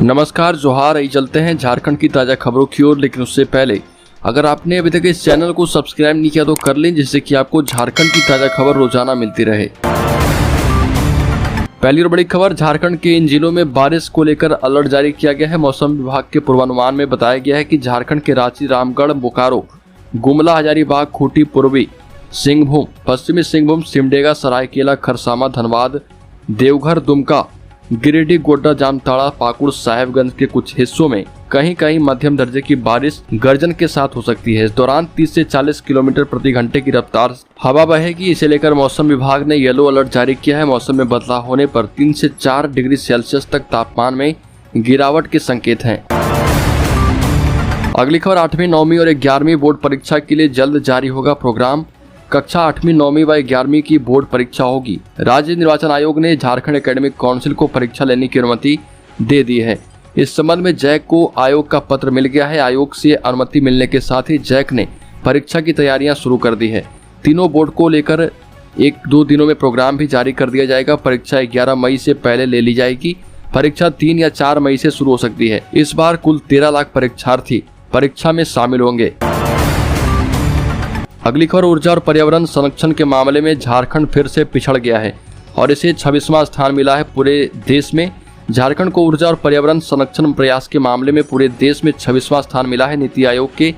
नमस्कार, जोहार। आई चलते हैं झारखंड की ताज़ा खबरों की ओर, लेकिन उससे पहले अगर आपने अभी तक इस चैनल को सब्सक्राइब नहीं किया तो कर लें, जिससे कि आपको झारखंड की ताज़ा खबर रोजाना मिलती रहे। पहली और बड़ी खबर, झारखंड के इन जिलों में बारिश को लेकर अलर्ट जारी किया गया है। मौसम विभाग के पूर्वानुमान में बताया गया है कि झारखंड के रांची, रामगढ़, बोकारो, गुमला, हजारीबाग, खूंटी, पूर्वी सिंहभूम, पश्चिमी सिंहभूम, सिमडेगा, सरायकेला, खरसावां, धनबाद, देवघर, दुमका, गिरिडीह, गोड्डा, जामताड़ा, पाकुड़, साहेबगंज के कुछ हिस्सों में कहीं कहीं मध्यम दर्जे की बारिश गर्जन के साथ हो सकती है। इस दौरान 30 से 40 किलोमीटर प्रति घंटे की रफ्तार हवा बहेगी। इसे लेकर मौसम विभाग ने येलो अलर्ट जारी किया है। मौसम में बदलाव होने पर 3 से 4 डिग्री सेल्सियस तक तापमान में गिरावट के संकेत हैं। अगली खबर, 8वीं, 9वीं और 11वीं बोर्ड परीक्षा के लिए जल्द जारी होगा प्रोग्राम। कक्षा 8वीं, 9वीं व 11वीं की बोर्ड परीक्षा होगी। राज्य निर्वाचन आयोग ने झारखंड एकेडमिक काउंसिल को परीक्षा लेने की अनुमति दे दी है। इस संबंध में जैक को आयोग का पत्र मिल गया है। आयोग से अनुमति मिलने के साथ ही जैक ने परीक्षा की तैयारियां शुरू कर दी है। तीनों बोर्ड को लेकर 1-2 दिनों में प्रोग्राम भी जारी कर दिया जाएगा। परीक्षा 11 मई से पहले ले ली जाएगी। परीक्षा 3 या 4 मई से शुरू हो सकती है। इस बार कुल 13 लाख परीक्षार्थी परीक्षा में शामिल होंगे। अगली खबर, ऊर्जा और पर्यावरण संरक्षण के मामले में झारखंड फिर से पिछड़ गया है और इसे 26वां स्थान मिला है पूरे देश में। झारखंड को ऊर्जा और पर्यावरण संरक्षण प्रयास के मामले में पूरे देश में 26वां स्थान मिला है। नीति आयोग के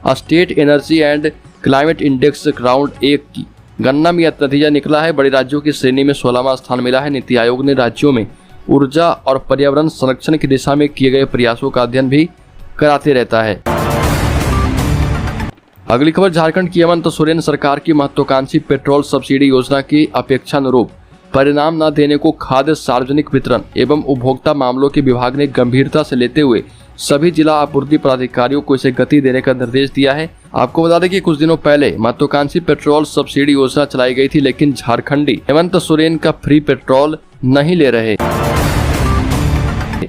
state energy and climate index round 1 की गणना में यह नतीजा निकला है। बड़े राज्यों की श्रेणी में 16वां स्थान मिला है। नीति आयोग ने राज्यों में ऊर्जा और पर्यावरण संरक्षण की दिशा में किए गए प्रयासों का अध्ययन भी कराते रहता है। अगली खबर, झारखंड की हेमंत सोरेन सरकार की महत्वाकांक्षी पेट्रोल सब्सिडी योजना की अपेक्षानुरूप परिणाम न देने को खाद्य, सार्वजनिक वितरण एवं उपभोक्ता मामलों के विभाग ने गंभीरता से लेते हुए सभी जिला आपूर्ति पदाधिकारियों को इसे गति देने का निर्देश दिया है। आपको बता दें कि कुछ दिनों पहले महत्वाकांक्षी पेट्रोल सब्सिडी योजना चलाई गई थी, लेकिन झारखंडी हेमंत सोरेन का फ्री पेट्रोल नहीं ले रहे।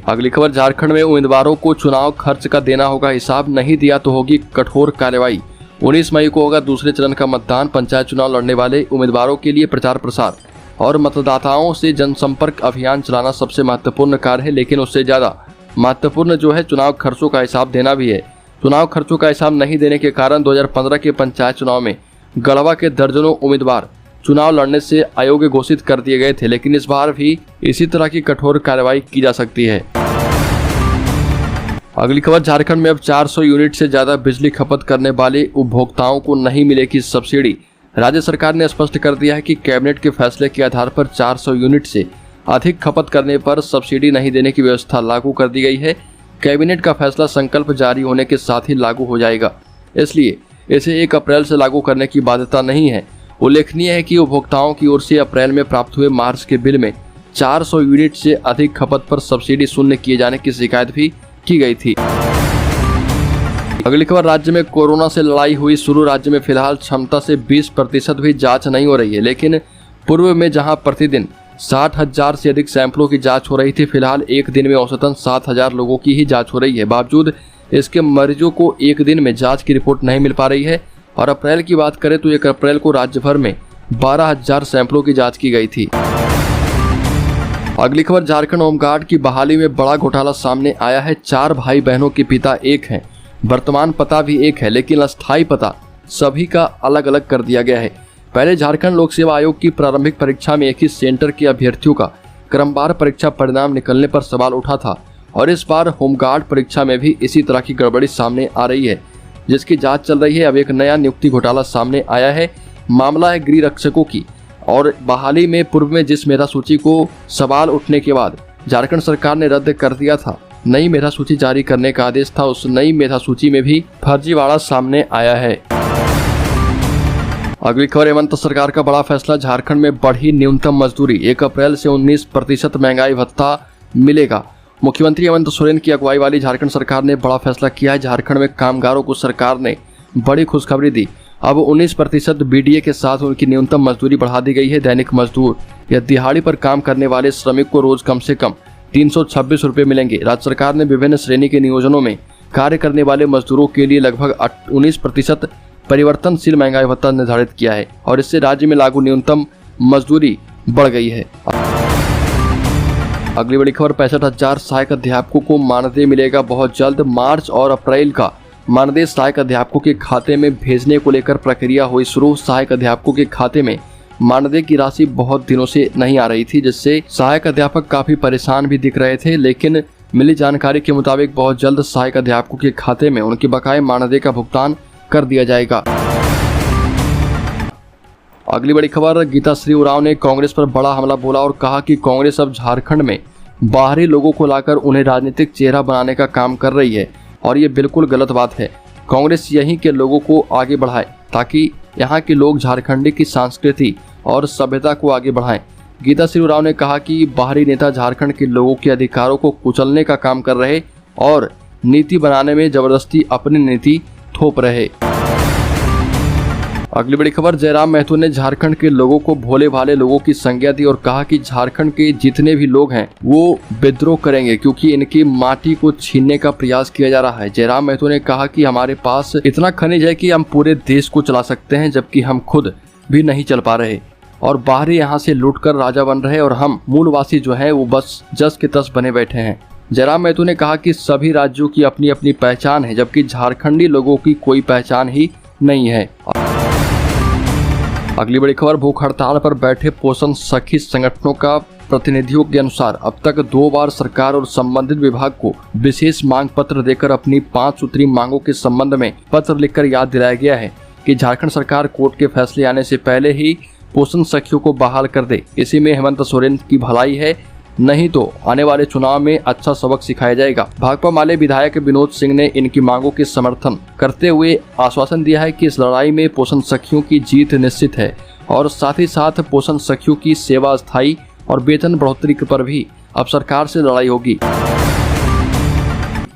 अगली खबर, झारखंड में उम्मीदवारों को चुनाव खर्च का देना होगा हिसाब, नहीं दिया तो होगी कठोर कार्रवाई। 19 मई को होगा दूसरे चरण का मतदान। पंचायत चुनाव लड़ने वाले उम्मीदवारों के लिए प्रचार प्रसार और मतदाताओं से जनसंपर्क अभियान चलाना सबसे महत्वपूर्ण कार्य है, लेकिन उससे ज्यादा महत्वपूर्ण जो है चुनाव खर्चों का हिसाब देना भी है। चुनाव खर्चों का हिसाब नहीं देने के कारण 2015 के पंचायत चुनाव में गढ़वा के दर्जनों उम्मीदवार चुनाव लड़ने से अयोग्य घोषित कर दिए गए थे, लेकिन इस बार भी इसी तरह की कठोर कार्रवाई की जा सकती है। अगली खबर, झारखंड में अब 400 यूनिट से ज्यादा बिजली खपत करने वाले उपभोक्ताओं को नहीं मिलेगी सब्सिडी। राज्य सरकार ने स्पष्ट कर दिया है कि कैबिनेट के फैसले के आधार पर 400 यूनिट से अधिक खपत करने पर सब्सिडी नहीं देने की व्यवस्था लागू कर दी गई है। कैबिनेट का फैसला संकल्प जारी होने के साथ ही लागू हो जाएगा, इसलिए इसे 1 अप्रैल से लागू करने की बाध्यता नहीं है। उल्लेखनीय है कि उपभोक्ताओं की ओर से अप्रैल में प्राप्त हुए मार्च के बिल में 400 यूनिट से अधिक खपत पर सब्सिडी शून्य किए जाने की शिकायत भी की गई थी। अगली खबर, राज्य में कोरोना से लड़ाई हुई शुरू। राज्य में फिलहाल क्षमता से 20% भी जांच नहीं हो रही है, लेकिन पूर्व में जहां प्रतिदिन 60,000 से अधिक सैंपलों की जांच हो रही थी, फिलहाल एक दिन में औसतन 7,000 लोगों की ही जांच हो रही है। बावजूद इसके मरीजों को एक दिन में जांच की रिपोर्ट नहीं मिल पा रही है। और अप्रैल की बात करें तो 1 अप्रैल को राज्य भर में 12,000 सैंपलों की जाँच की गई थी। अगली खबर, झारखंड होमगार्ड की बहाली में बड़ा घोटाला सामने आया है। 4 भाई बहनों के पिता एक हैं, वर्तमान पता भी एक है, लेकिन अस्थायी पता सभी का अलग अलग कर दिया गया है। पहले झारखंड लोक सेवा आयोग की प्रारंभिक परीक्षा में एक ही सेंटर के अभ्यर्थियों का क्रमवार परीक्षा परिणाम निकलने पर सवाल उठा था, और इस बार होमगार्ड परीक्षा में भी इसी तरह की गड़बड़ी सामने आ रही है, जिसकी जाँच चल रही है। अब एक नया नियुक्ति घोटाला सामने आया है। मामला है गृह रक्षकों की, और बहाली में पूर्व में जिस मेधा सूची को सवाल उठने के बाद झारखंड सरकार ने रद्द कर दिया था, नई मेधा सूची जारी करने का आदेश था, उस नई मेधा सूची में भी फर्जीवाड़ा सामने आया है। अगली खबर, हेमंत सरकार का बड़ा फैसला। झारखंड में बढ़ी न्यूनतम मजदूरी, 1 अप्रैल से 19% महंगाई भत्ता मिलेगा। मुख्यमंत्री हेमंत सोरेन की अगुवाई वाली झारखंड सरकार ने बड़ा फैसला किया है। झारखंड में कामगारों को सरकार ने बड़ी खुशखबरी दी। अब 19% बीडीए के साथ उनकी न्यूनतम मजदूरी बढ़ा दी गई है। दैनिक मजदूर या दिहाड़ी पर काम करने वाले श्रमिक को रोज कम से कम 326 रुपये मिलेंगे। राज्य सरकार ने विभिन्न श्रेणी के नियोजनों में कार्य करने वाले मजदूरों के लिए लगभग 19% परिवर्तनशील महंगाई भत्ता निर्धारित किया है, और इससे राज्य में लागू न्यूनतम मजदूरी बढ़ गई है। अगली बड़ी खबर, 65,000 सहायक अध्यापकों को मानदेय मिलेगा बहुत जल्द। मार्च और अप्रैल का मानदेय सहायक अध्यापकों के खाते में भेजने को लेकर प्रक्रिया हुई शुरू। सहायक अध्यापकों के खाते में मानदेय की राशि बहुत दिनों से नहीं आ रही थी, जिससे सहायक अध्यापक काफी परेशान भी दिख रहे थे, लेकिन मिली जानकारी के मुताबिक बहुत जल्द सहायक अध्यापकों के खाते में उनके बकाये मानदेय का भुगतान कर दिया जाएगा। अगली बड़ी खबर, गीताश्री उरांव ने कांग्रेस पर बड़ा हमला बोला और कहा कि कांग्रेस अब झारखंड में बाहरी लोगों को लाकर उन्हें राजनीतिक चेहरा बनाने का काम कर रही है और ये बिल्कुल गलत बात है। कांग्रेस यहीं के लोगों को आगे बढ़ाए ताकि यहाँ के लोग झारखंडी की संस्कृति और सभ्यता को आगे बढ़ाएं। गीताश्री उरांव ने कहा कि बाहरी नेता झारखंड के लोगों के अधिकारों को कुचलने का काम कर रहे और नीति बनाने में जबरदस्ती अपनी नीति थोप रहे। अगली बड़ी खबर, जयराम महतो ने झारखंड के लोगों को भोले भाले लोगों की संज्ञा दी और कहा कि झारखंड के जितने भी लोग हैं वो विद्रोह करेंगे क्योंकि इनकी माटी को छीनने का प्रयास किया जा रहा है। जयराम महतो ने कहा कि हमारे पास इतना खनिज है कि हम पूरे देश को चला सकते हैं, जबकि हम खुद भी नहीं चल पा रहे और बाहरी यहाँ से लूटकर राजा बन रहे और हम मूलवासी जो है वो बस जस के तस बने बैठे हैं। जयराम महतो ने कहा कि सभी राज्यों की अपनी अपनी पहचान है, जबकि झारखंडी लोगों की कोई पहचान ही नहीं है। अगली बड़ी खबर, भूख हड़ताल पर बैठे पोषण सखी संगठनों का प्रतिनिधियों के अनुसार अब तक 2 बार सरकार और संबंधित विभाग को विशेष मांग पत्र देकर अपनी 5 सूत्री मांगों के संबंध में पत्र लिखकर याद दिलाया गया है कि झारखंड सरकार कोर्ट के फैसले आने से पहले ही पोषण सखियों को बहाल कर दे। इसी में हेमंत सोरेन की भलाई है, नहीं तो आने वाले चुनाव में अच्छा सबक सिखाया जाएगा। भाकपा माले विधायक विनोद सिंह ने इनकी मांगों के समर्थन करते हुए आश्वासन दिया है कि इस लड़ाई में पोषण सखियों की जीत निश्चित है और साथ ही साथ पोषण सखियों की सेवा स्थायी और वेतन बढ़ोतरी पर भी अब सरकार से लड़ाई होगी।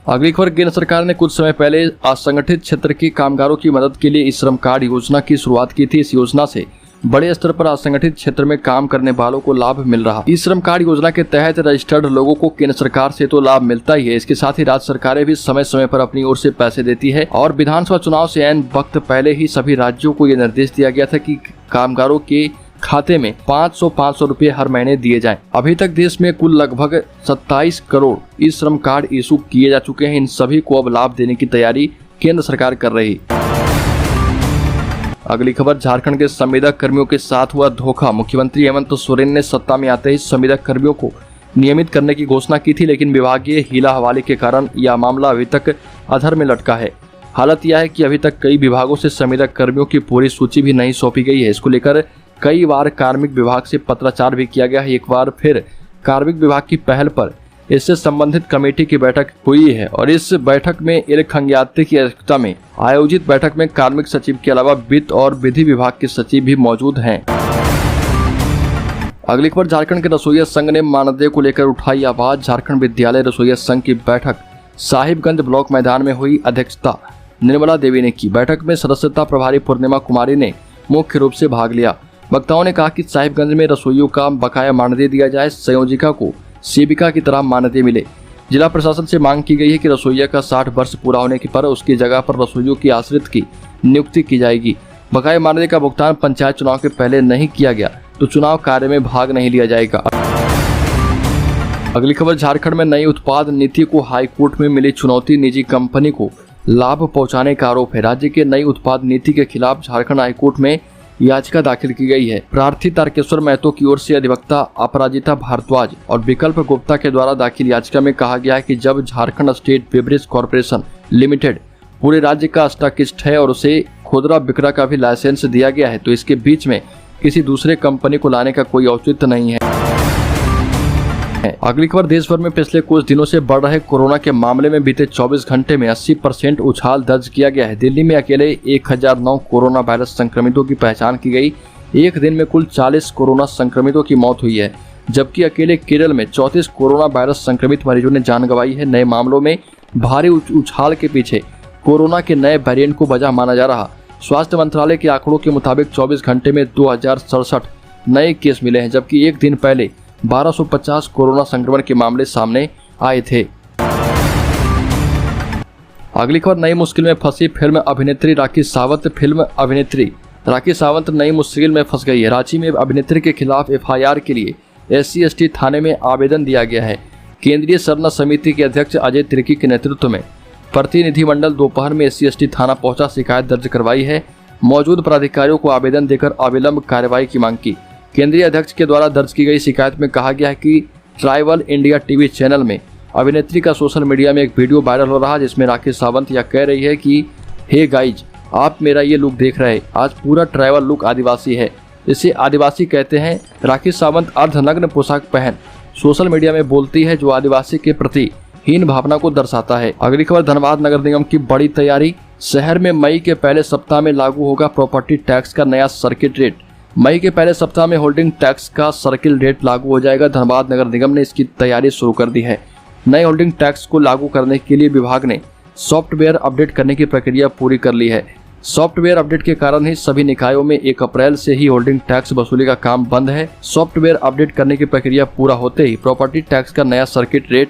अगली खबर, केंद्र सरकार ने कुछ समय पहले असंगठित क्षेत्र के कामगारों की मदद के लिए ई श्रम कार्ड योजना की शुरुआत की थी। इस योजना से बड़े स्तर पर असंगठित क्षेत्र में काम करने वालों को लाभ मिल रहा। ई श्रम कार्ड योजना के तहत रजिस्टर्ड लोगों को केंद्र सरकार से तो लाभ मिलता ही है, इसके साथ ही राज्य सरकारें भी समय समय पर अपनी ओर से पैसे देती है और विधानसभा चुनाव से ऐन वक्त पहले ही सभी राज्यों को ये निर्देश दिया गया था कि कामगारों के खाते में 500 रुपए हर महीने दिए जाएं। अभी तक देश में कुल लगभग 27 करोड़ ई श्रम कार्ड इशू किए जा चुके हैं। इन सभी को अब लाभ देने की तैयारी केंद्र सरकार कर रही। अगली खबर, झारखंड के संविदा कर्मियों के साथ हुआ धोखा। मुख्यमंत्री हेमंत सोरेन ने सत्ता में आते ही संविदा कर्मियों को नियमित करने की घोषणा की थी, लेकिन विभागीय हीला हवाले के कारण यह मामला अभी तक अधर में लटका है। हालत यह है कि अभी तक कई विभागों से संविदा कर्मियों की पूरी सूची भी नहीं सौंपी गई है। इसको लेकर कई बार कार्मिक विभाग से पत्राचार भी किया गया है। एक बार फिर कार्मिक विभाग की पहल पर इससे संबंधित कमेटी की बैठक हुई है और इस बैठक में एल खंग्याते की अध्यक्षता में आयोजित बैठक में कार्मिक सचिव के अलावा वित्त और विधि विभाग के सचिव भी मौजूद हैं। अगली खबर, झारखंड के रसोइया संघ ने मानदेय को लेकर उठाई आवाज। झारखंड विद्यालय रसोइया संघ की बैठक साहिबगंज ब्लॉक मैदान में हुई। अध्यक्षता निर्मला देवी ने की। बैठक में सदस्यता प्रभारी पूर्णिमा कुमारी ने मुख्य रूप से भाग लिया। वक्ताओं ने कहा कि साहिबगंज में रसोइयों का बकाया मानदेय दिया जाए, संयोजिका को सेविका की तरह मानदेय मिले। जिला प्रशासन से मांग की गई है कि रसोइया का 60 वर्ष पूरा होने की पर उसकी जगह पर रसोइयों की आश्रित की नियुक्ति की जाएगी। बकाया मानदेय का भुगतान पंचायत चुनाव के पहले नहीं किया गया तो चुनाव कार्य में भाग नहीं लिया जाएगा। अगली खबर, झारखंड में नई उत्पाद नीति को हाईकोर्ट में मिली चुनौती। निजी कंपनी को लाभ पहुंचाने का आरोप है। राज्य के नई उत्पाद नीति के खिलाफ झारखंड हाईकोर्ट में याचिका दाखिल की गई है। प्रार्थी तारकेश्वर महतो की ओर से अधिवक्ता अपराजिता भारद्वाज और विकल्प गुप्ता के द्वारा दाखिल याचिका में कहा गया है कि जब Jharkhand state beverage corporation limited पूरे राज्य का स्टॉकिस्ट है और उसे खुदरा बिक्रा का भी लाइसेंस दिया गया है तो इसके बीच में किसी दूसरे कंपनी को लाने का कोई औचित्य नहीं है। अगली खबर, देश भर में पिछले कुछ दिनों से बढ़ रहे कोरोना के मामले में बीते 24 घंटे में 80% उछाल दर्ज किया गया है। दिल्ली में अकेले 1009 कोरोना वायरस संक्रमितों की पहचान की गई। एक दिन में कुल 40 कोरोना संक्रमितों की मौत हुई है, जबकि अकेले केरल में 34 कोरोना वायरस संक्रमित मरीजों ने जान गंवाई है। नए मामलों में भारी उछाल के पीछे कोरोना के नए वेरिएंट को वजह माना जा रहा। स्वास्थ्य मंत्रालय के आंकड़ों के मुताबिक 24 घंटे में 2067 नए केस मिले हैं, जबकि एक दिन पहले 1250 कोरोना संक्रमण के मामले सामने आए थे। अगली खबर, नई मुश्किल में फंसी फिल्म अभिनेत्री राखी सावंत। फिल्म अभिनेत्री राखी सावंत नई मुश्किल में फंस गई है। रांची में अभिनेत्री के खिलाफ एफआईआर के लिए SC/ST थाने में आवेदन दिया गया है। केंद्रीय सरना समिति के अध्यक्ष अजय तिर्की के नेतृत्व में प्रतिनिधिमंडल दोपहर में SC/ST थाना पहुंचा, शिकायत दर्ज करवाई है। मौजूद प्राधिकारियों को आवेदन देकर अविलंब कार्रवाई की मांग की। केंद्रीय अध्यक्ष के द्वारा दर्ज की गई शिकायत में कहा गया है कि ट्राइबल इंडिया टीवी चैनल में अभिनेत्री का सोशल मीडिया में एक वीडियो वायरल हो रहा है, जिसमें राखी सावंत यह कह रही है कि हे गाइज, आप मेरा ये लुक देख रहे हैं, आज पूरा ट्राइबल लुक आदिवासी है, इसे आदिवासी कहते हैं। राखी सावंत अर्धनग्न पोशाक पहन सोशल मीडिया में बोलती है, जो आदिवासी के प्रति हीन भावना को दर्शाता है। अगली खबर, धनबाद नगर निगम की बड़ी तैयारी। शहर में मई के पहले सप्ताह में लागू होगा प्रॉपर्टी टैक्स का नया सर्किट रेट। मई के पहले सप्ताह में होल्डिंग टैक्स का सर्किल रेट लागू हो जाएगा। धनबाद नगर निगम ने इसकी तैयारी शुरू कर दी है। नए होल्डिंग टैक्स को लागू करने के लिए विभाग ने सॉफ्टवेयर अपडेट करने की प्रक्रिया पूरी कर ली है। सॉफ्टवेयर अपडेट के कारण ही सभी निकायों में 1 अप्रैल से ही होल्डिंग टैक्स वसूली का काम बंद है। सॉफ्टवेयर अपडेट करने की प्रक्रिया पूरा होते ही प्रॉपर्टी टैक्स का नया सर्किट रेट